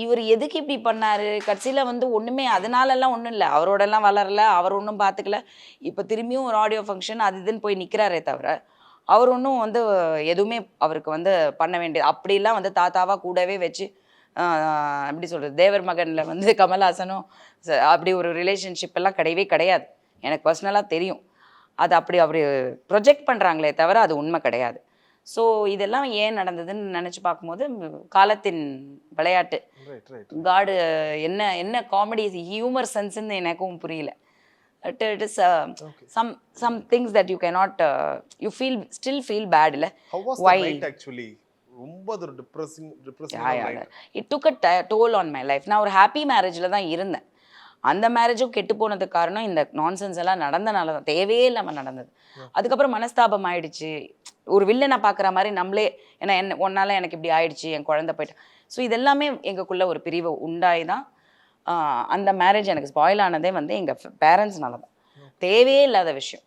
இவர் எதுக்கு இப்படி பண்ணாரு கடைசியில் வந்து ஒன்றுமே அதனாலலாம் ஒன்றும் இல்லை, அவரோடலாம் வளரல, அவர் ஒன்றும் பார்த்துக்கல. இப்போ திரும்பியும் ஒரு ஆடியோ ஃபங்க்ஷன் அது இதுன்னு போய் நிற்கிறாரே தவிர அவர் ஒன்றும் வந்து எதுவுமே அவருக்கு வந்து பண்ண வேண்டியது அப்படிலாம் வந்து தாத்தாவாக கூடவே வச்சு எப்படி சொல்கிறது, தேவர் மகனில் வந்து கமல்ஹாசனும் அப்படி ஒரு ரிலேஷன்ஷிப் எல்லாம் கிடையவே கிடையாது. எனக்கு பர்சனலாக தெரியும். அது அப்படி அப்படி ப்ரொஜெக்ட் பண்ணுறாங்களே தவிர அது உண்மை கிடையாது. ஸோ இதெல்லாம் ஏன் நடந்ததுன்னு நினச்சி பார்க்கும்போது காலத்தின் விளையாட்டு. காடு என்ன என்ன காமெடி ஹியூமர் சென்ஸ்ன்னு எனக்கும் புரியல. It is some things that you cannot you still feel bad இல்ல. How was Why? the night actually? ரொம்ப ஒரு depressing night. It took a toll on my life. நான் ஒரு ஹாப்பி மேரேஜில் தான் இருந்தேன். அந்த மேரேஜும் கெட்டு போனதுக்கு காரணம் இந்த நான்சென்ஸ் எல்லாம் நடந்தனால தான், தேவையே இல்லாமல் நடந்தது. அதுக்கப்புறம் மனஸ்தாபம் ஆயிடுச்சு, ஒரு வில்லனை பார்க்குற மாதிரி நம்மளே, ஏன்னா ஒன்னால எனக்கு இப்படி ஆயிடுச்சு, என் குழந்தை போயிட்டேன். ஸோ இதெல்லாமே எங்களுக்குள்ள ஒரு பிரிவு உண்டாய் தான் அந்த மேரேஜ் எனக்கு ஸ்பாயில் ஆனதே வந்து எங்கள் பேரண்ட்ஸ்னால தான். தேவையே இல்லாத விஷயம்.